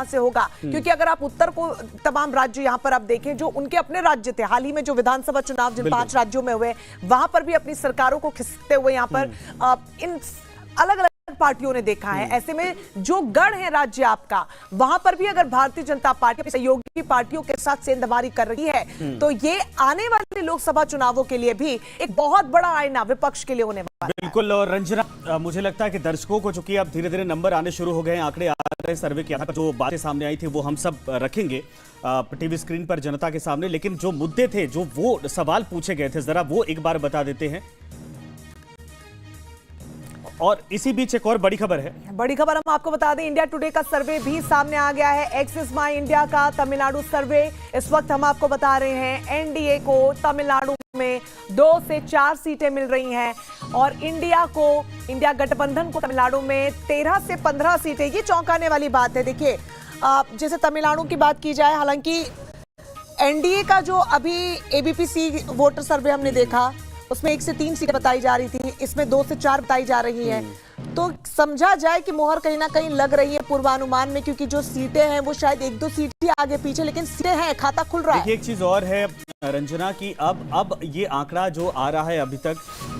से होगा, क्योंकि अगर आप उत्तर को तमाम राज्य यहां पर आप देखें जो उनके अपने राज्य थे, हाल ही में जो विधानसभा चुनाव जिन 5 राज्यों में हुए, वहां पर भी अपनी सरकारों को खिसकते हुए यहां पर इन अलग अलग पार्टियों ने देखा है। ऐसे में जो गढ़ है राज्य आपका, वहां पर भी अगर भारतीय जनता पार्टी सहयोगी पार्टियों के साथ सेंधमारी कर रही है तो ये आने वाले लोकसभा चुनावों के लिए भी एक बहुत बड़ा आईना विपक्ष के लिए होने वाला है। बिल्कुल। और रंजना, मुझे लगता है कि दर्शकों को चूंकि अब धीरे धीरे नंबर आने शुरू हो गए हैं, आंकड़े आ रहे हैं सर्वे के आधार पर, जो बातें सामने आई थी वो हम सब रखेंगे टीवी स्क्रीन पर जनता के सामने। लेकिन जो मुद्दे थे, जो वो सवाल पूछे गए थे, जरा वो एक बार बता देते हैं। और इसी बीच एक और बड़ी खबर है। बड़ी खबर हम आपको बता दें, इंडिया टुडे का सर्वे भी सामने आ गया है। एक्सिस माई इंडिया का तमिलनाडु सर्वे इस वक्त हम आपको बता रहे हैं, एनडीए को तमिलनाडु में 2 से 4 सीटें मिल रही हैं और इंडिया गठबंधन को तमिलनाडु में 13 से 15 सीटें। ये चौंकाने वाली बात है। देखिए, जैसे तमिलनाडु की बात की जाए, हालांकि एनडीए का जो अभी एबीपी वोटर सर्वे हमने देखा, उसमें 1 से 3 सीटें बताई जा रही थी, इसमें 2 से 4 बताई जा रही है। तो समझा जाए कि मोहर कहीं ना कहीं लग रही है पूर्वानुमान में, क्योंकि जो सीटें हैं वो शायद 1-2 सीट ही आगे पीछे, लेकिन सीटें हैं, खाता खुल रहा है। एक चीज और है रंजना की, अब ये आंकड़ा जो आ रहा है अभी तक,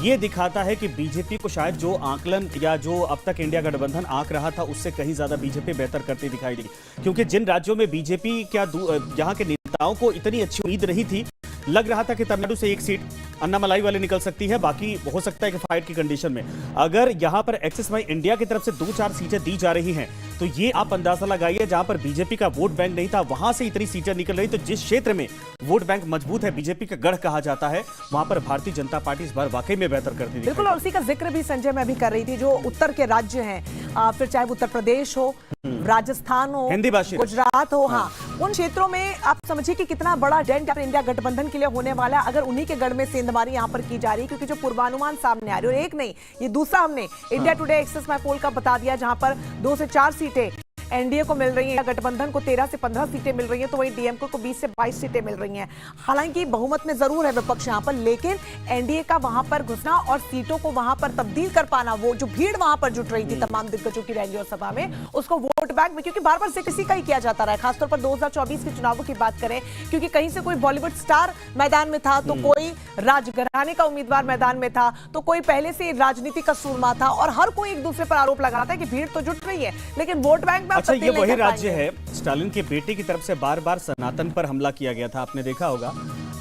ये दिखाता है कि बीजेपी को शायद जो आंकलन या जो अब तक इंडिया गठबंधन आंक रहा था उससे कहीं ज्यादा बीजेपी बेहतर करती दिखाई दी। क्योंकि जिन राज्यों में बीजेपी यहाँ के नेताओं को इतनी अच्छी उम्मीद नहीं थी, लग रहा था कि तमिलनाडु से 1 सीट अन्नामलाई वाले निकल सकती है, बाकी हो सकता है कि फाइट की कंडीशन में अगर यहां पर एक्सिस माई इंडिया की तरफ से 2-4 सीटें दी जा रही हैं, तो ये आप अंदाजा लगाइए, जहां पर बीजेपी का वोट बैंक नहीं था वहां से इतनी सीटें निकल रही। तो जिस क्षेत्र में वोट बैंक मजबूत है, बीजेपी का गढ़ कहा जाता है, वहां पर भारतीय जनता पार्टी इस बार वाकई में बेहतर करती है। बिल्कुल, और उसी का जिक्र भी संजय मैं भी कर रही थी, जो उत्तर के राज्य हैं, फिर चाहे उत्तर प्रदेश हो, राजस्थान हो, हिंदी भाषी गुजरात हो, हाँ, उन क्षेत्रों में आप समझिए कि कितना बड़ा डेंट इंडिया गठबंधन के लिए होने वाला है अगर उन्हीं के गढ़ में सेंधमारी यहाँ पर की जा रही है। क्योंकि जो पूर्वानुमान सामने आ रही है, और एक नहीं, ये दूसरा हमने इंडिया टुडे एक्सिस माई पोल का बता दिया, जहां पर 2 से 4 सीटें एनडीए को मिल रही हैं, गठबंधन को 13 से 15 सीटें मिल रही हैं, तो वही डीएमके को 20 से 22 सीटें मिल रही हैं। हालांकि बहुमत में जरूर है विपक्ष यहाँ पर, लेकिन एनडीए का वहां पर घुसना और सीटों को वहां पर तब्दील कर पाना, वो जो भीड़ वहां पर जुट रही थी तमाम दिग्गजों की रैली और सभा में, उसको वोट बैंक में, क्योंकि बार बार से किसी का ही किया जाता रहा है, खासतौर पर 2024 के चुनावों की बात करें, क्योंकि कहीं से कोई बॉलीवुड स्टार मैदान में था, तो कोई राजघराने का उम्मीदवार मैदान में था, तो कोई पहले से राजनीति का सूरमा था, और हर कोई एक दूसरे पर आरोप लगाता है कि भीड़ तो जुट रही है, लेकिन वोट बैंक में अच्छा, ये वही राज्य है, स्टालिन के बेटे की तरफ से बार बार सनातन पर हमला किया गया था, आपने देखा होगा।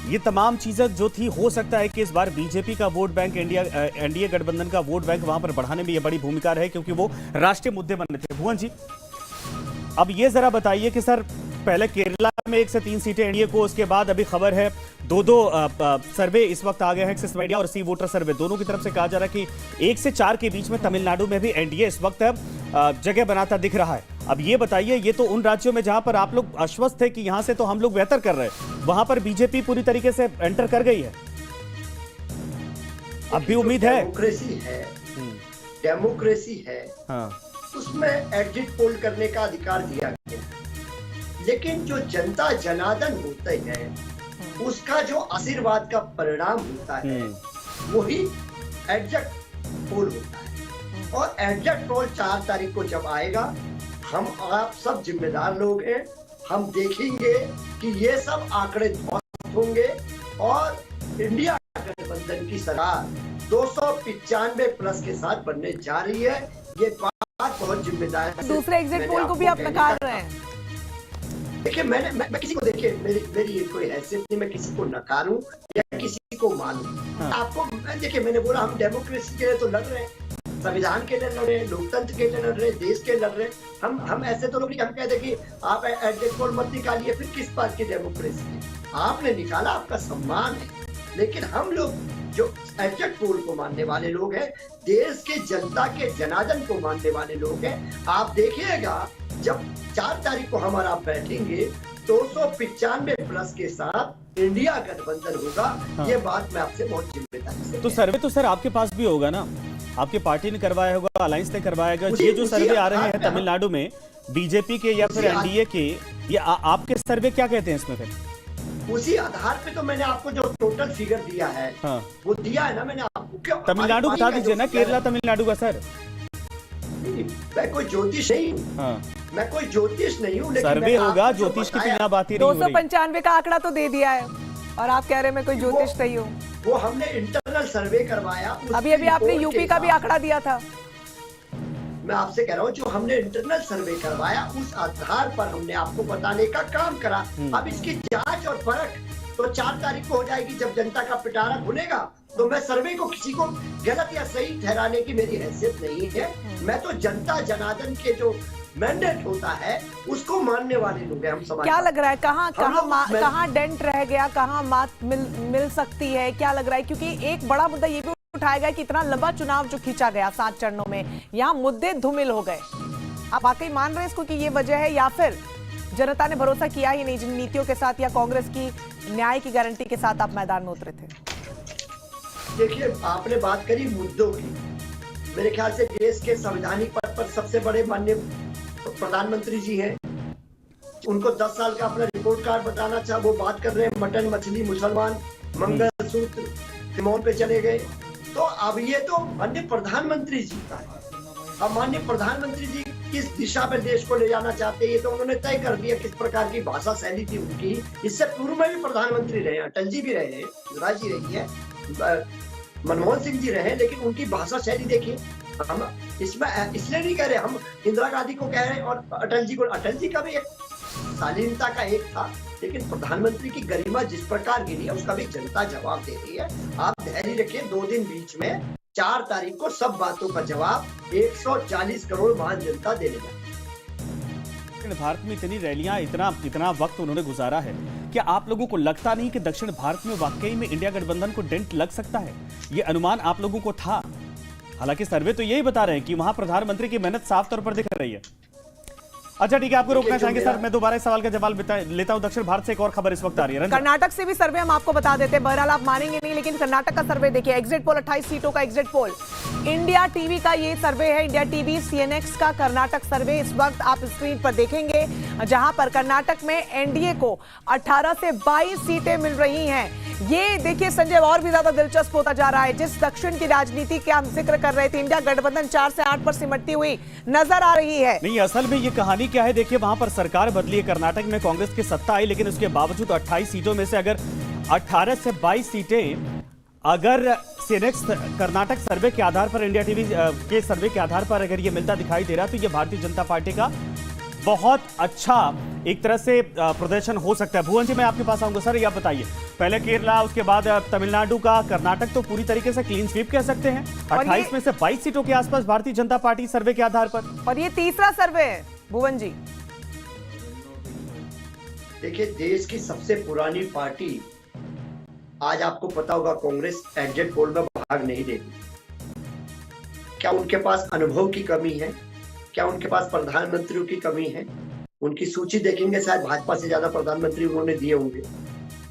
ये तमाम चीजें जो थी, हो सकता है कि इस बार बीजेपी का वोट बैंक, एनडीए गठबंधन का वोट बैंक वहां पर बढ़ाने में ये बड़ी भूमिका रहे, क्योंकि वो राष्ट्रीय मुद्दे बने थे। भुवन जी, अब ये जरा बताइए कि सर, पहले केरला में 1 से 3 सीटें एनडीए को, उसके बाद अभी खबर है 2 सर्वे इस वक्त आ गए हैं, एक्सिस इंडिया और सी वोटर सर्वे दोनों की तरफ से कहा जा रहा है कि 1 से 4 के बीच में तमिलनाडु में भी एनडीए इस वक्त जगह बनाता दिख रहा है। अब ये बताइए, ये तो उन राज्यों में जहां पर आप लोग आश्वस्त थे कि यहां से तो हम लोग बेहतर कर रहे हैं, वहां पर बीजेपी पूरी तरीके से एंटर कर गई है, अब भी उम्मीद है? डेमोक्रेसी है, हाँ, उसमें एग्जिट पोल करने का अधिकार दिया गया, लेकिन जो जनता जनार्दन होते हैं, उसका जो आशीर्वाद का परिणाम होता है, वही एग्जिट पोल होता है। और एग्जिट पोल 4 तारीख को जब आएगा, हम आप सब जिम्मेदार लोग हैं, हम देखेंगे कि ये सब आंकड़े ध्वस्त होंगे और इंडिया गठबंधन की सरकार 295 प्लस के साथ बनने जा रही है। ये बात बहुत जिम्मेदार है। दूसरे एग्जिट पोल को भी आप नकार रहे हैं। देखिए, मैं किसी को, देखिए मेरी कोई हैसियत नहीं, मैं किसी को नकारूं या किसी को मानूं। आपको देखिए, मैंने बोला हम डेमोक्रेसी के लिए तो लड़ रहे हैं, संविधान के लिए लड़ रहे हैं, लोकतंत्र के लिए लड़ रहे हैं, देश के लड़ रहे हैं। हम ऐसे तो लोग नहीं, हम कहते कि आप एग्जिट पोल मत निकालिए, फिर किस बात की डेमोक्रेसी है? आपने निकाला, आपका सम्मान है, लेकिन हम लोग जो एग्जिट पोल को मानने वाले लोग हैं, देश के जनता के जनार्दन को मानने वाले लोग हैं। आप देखिएगा, जब 4 तारीख को हम और आप बैठेंगे, 295 प्लस के साथ इंडिया गठबंधन होगा। हाँ। ये बात मैं आपसे बहुत जिम्मेदारी से। तो सर्वे तो सर आपके पास भी होगा ना, आपकी पार्टी ने करवाया होगा, अलायंस ने करवाया होगा। ये जो सर्वे आ रहे हैं तमिलनाडु में बीजेपी के या फिर एनडीए के, ये आपके सर्वे क्या कहते हैं इसमें? फिर उसी आधार पे तो मैंने आपको जो टोटल फिगर दिया है, हाँ, वो दिया है ना मैंने आपको। तमिलनाडु बता दीजिए ना, केरला तमिलनाडु का सर। मैं कोई ज्योतिष नहीं हूँ, हाँ, मैं कोई ज्योतिष नहीं हूँ, लेकिन सर्वे मैंने होगा, आपको जो ज्योतिष की तो बताया, यहाँ बात ही नहीं हो रही। 295 का आंकड़ा तो दे दिया है और आप कह रहे हैं मैं कोई ज्योतिष नहीं हूँ। वो हमने इंटरनल सर्वे करवाया। अभी अभी आपने यूपी का भी आंकड़ा दिया था। मैं आपसे कह रहा हूँ जो हमने इंटरनल सर्वे करवाया उस आधार पर हमने आपको बताने का काम करा। अब इसकी जांच और परख तो 4 तारीख को हो जाएगी जब जनता का पिटारा खुलेगा। तो मैं सर्वे को किसी को गलत या सही ठहराने की मेरी हैसियत नहीं है। मैं तो जनता जनार्दन के जो मैंडेट होता है उसको मानने वाले लोग हैं हम समाज। क्या लग रहा है मैं- कहाँ डेंट रह गया, कहाँ मात मिल सकती है, क्या लग रहा है? क्योंकि एक बड़ा मुद्दा ये भी उठाया गया कि इतना लंबा चुनाव जो खींचा गया 7 चरणों में, यहाँ मुद्दे धूमिल हो गए। आप वाकई मान रहे हैं इसको कि ये वजह है या फिर जनता ने भरोसा किया ही नहीं जिन नीतियों के साथ या कांग्रेस की न्याय की गारंटी के साथ आप मैदान में उतरे थे? देखिए, आपने बात करी मुद्दों की। मेरे ख्याल से देश के संवैधानिक पद पर सबसे बड़े माननीय प्रधानमंत्री जी हैं। उनको 10 साल का अपना रिपोर्ट कार्ड बताना चाहा, वो बात कर रहे हैं मटन मछली मुसलमान मंगलसूत्र मौन पे चले गए। तो अब ये तो माननीय प्रधानमंत्री जी का है। अब माननीय प्रधानमंत्री जी किस दिशा में देश को ले जाना चाहते हैं ये तो उन्होंने तय कर दिया। किस प्रकार की भाषा शैली थी उनकी। इससे पूर्व में भी प्रधानमंत्री रहे, अटल जी भी रहे, युवराज जी रही है, मनमोहन सिंह जी रहे, लेकिन उनकी भाषा शैली देखिए। हम इसमें इसलिए नहीं कह रहे, हम इंदिरा गांधी को कह रहे हैं और अटल जी को। अटल जी का भी एक शालीनता का एक था, लेकिन प्रधानमंत्री की गरिमा जिस प्रकार गिरी है उसका भी जनता जवाब दे रही है। आप धैर्य रखिए, 2 दिन बीच में 4 तारीख को सब बातों का जवाब 140 करोड़ महान जनता दे देगा। भारत में इतनी रैलियां, इतना वक्त उन्होंने गुजारा है, क्या आप लोगों को लगता नहीं कि दक्षिण भारत में वाकई में इंडिया गठबंधन को डेंट लग सकता है? ये अनुमान आप लोगों को था? हालांकि सर्वे तो यही बता रहे हैं कि वहां प्रधानमंत्री की मेहनत साफ तौर पर दिख रही है। अच्छा ठीक है, आपको रोकना चाहेंगे सर, मैं दोबारा इस सवाल का जवाब लेता हूं। दक्षिण भारत से एक और खबर इस वक्त आ रही है। कर्नाटक से भी सर्वे हम आपको बता देते हैं, बहरहाल आप मानेंगे नहीं, लेकिन कर्नाटक का सर्वे देखिए। एग्जिट पोल 28 सीटों का एग्जिट पोल, इंडिया टीवी का ये सर्वे है, इंडिया टीवी सीएनएक्स का कर्नाटक सर्वे इस वक्त आप स्क्रीन पर देखेंगे, जहां पर कर्नाटक में एनडीए को 18 से 22 सीटें मिल रही हैं। ये देखिए संजय, और भी ज्यादा दिलचस्प होता जा रहा है। जिस दक्षिण की राजनीति का हम जिक्र कर रहे थे, इंडिया गठबंधन 4 से 8 पर सिमटती हुई नजर आ रही है। नहीं, असल में ये कहानी क्या है, देखिए वहां पर सरकार बदली है, कर्नाटक में कांग्रेस की सत्ता आई, लेकिन उसके बावजूद 28 सीटों में से अगर 18 से 22 सीटें अगर सीएनएक्स कर्नाटक सर्वे के आधार पर, इंडिया टीवी के सर्वे के आधार पर अगर ये मिलता दिखाई दे रहा है, तो ये भारतीय जनता पार्टी का बहुत अच्छा एक तरह से प्रदर्शन हो सकता है। भुवन जी, मैं आपके पास आऊंगा। सर ये आप बताइए, पहले केरला, उसके बाद तमिलनाडु का, कर्नाटक तो पूरी तरीके से क्लीन स्वीप कह सकते हैं। 28 में से 22 सीटों के आसपास भारतीय जनता पार्टी सर्वे के आधार पर। और ये तीसरा सर्वे है भुवन जी। देखिए, देश की सबसे पुरानी पार्टी, आज आपको पता होगा कांग्रेस एग्जिट पोल में भाग नहीं देती। क्या उनके पास अनुभव की कमी है? क्या उनके पास प्रधानमंत्रियों की कमी है? उनकी सूची देखेंगे, शायद भाजपा से ज्यादा प्रधानमंत्री उन्होंने दिए होंगे।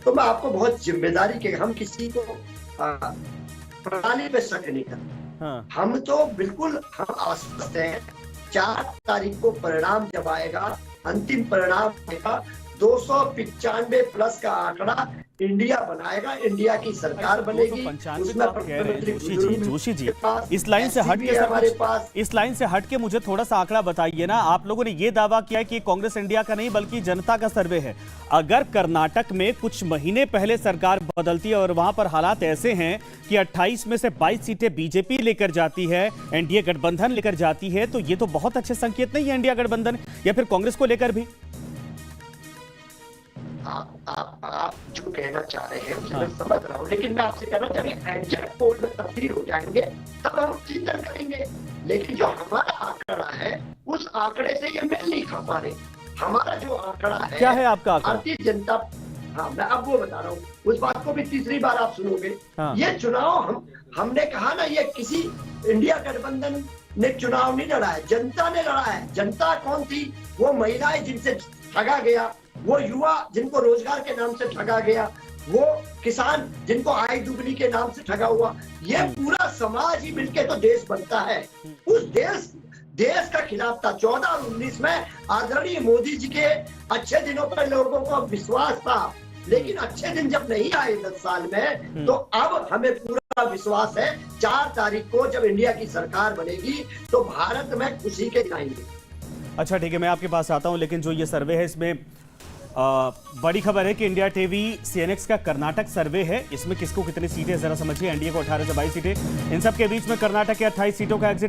तो मैं आपको बहुत जिम्मेदारी के, हम किसी को प्रणाली पे शक नहीं करते। हाँ। हम तो बिल्कुल हम आश्वस्त हैं। 4 तारीख को परिणाम जब आएगा, अंतिम परिणाम आएगा, 295 प्लस का आंकड़ा इंडिया बनाएगा, इंडिया की सरकार बनेगी। उसमें जोशी जी, इस लाइन से हट के हमारे पास, इस लाइन से हट के मुझे थोड़ा सा आंकड़ा बताइए ना। आप लोगों ने ये दावा किया कि कांग्रेस इंडिया का नहीं बल्कि जनता का सर्वे है। अगर कर्नाटक में कुछ महीने पहले सरकार बदलती है और वहां पर हालात ऐसे हैं कि 28 में से 22 सीटें बीजेपी लेकर जाती है, एनडीए गठबंधन लेकर जाती है, तो ये तो बहुत अच्छे संकेत नहीं है इंडिया गठबंधन या फिर कांग्रेस को लेकर भी। आप जो कहना चाह रहे हैं उसे मैं समझ रहा हूँ, लेकिन मैं आपसे कहना चाह रही हूँ, एग्जिट पोल में तब्दील हो जाएंगे तब हम चिंतन करेंगे। लेकिन जो हमारा आंकड़ा है उस आंकड़े से ये मेल नहीं खा पा रहे। हमारा जो आंकड़ा है, क्या है आपका आंकड़ा? भारतीय जनता, हाँ मैं अब वो बता रहा हूँ, उस बात को भी तीसरी बार आप सुनोगे। हाँ। ये चुनाव हमने कहा ना, ये किसी इंडिया गठबंधन ने चुनाव नहीं लड़ा है, जनता ने लड़ा है। जनता कौन थी? वो महिलाएं जिनसे ठगा गया, वो युवा जिनको रोजगार के नाम से ठगा गया, वो किसान जिनको आय दुगनी के नाम से ठगा हुआ। ये पूरा समाज ही मिलके तो देश बनता है। उस देश का खिलाफ था। 14 और 19 में आदरणीय मोदी जी के अच्छे दिनों पर लोगों को विश्वास था, लेकिन अच्छे दिन जब नहीं आए 10 साल में, तो अब हमें पूरा विश्वास है 4 तारीख को जब इंडिया की सरकार बनेगी तो भारत में खुशी के दिन आएंगे। अच्छा ठीक है, मैं आपके पास आता हूं, लेकिन जो ये सर्वे है इसमें बड़ी खबर है कि इंडिया टीवी सीएनएक्स का कर्नाटक सर्वे है। इसमें किसको कितनी सीटें जरा समझिए। एनडीए को 18 से 22 सीटें, इन सब के बीच में कर्नाटक के 28 सीटों का एग्जिट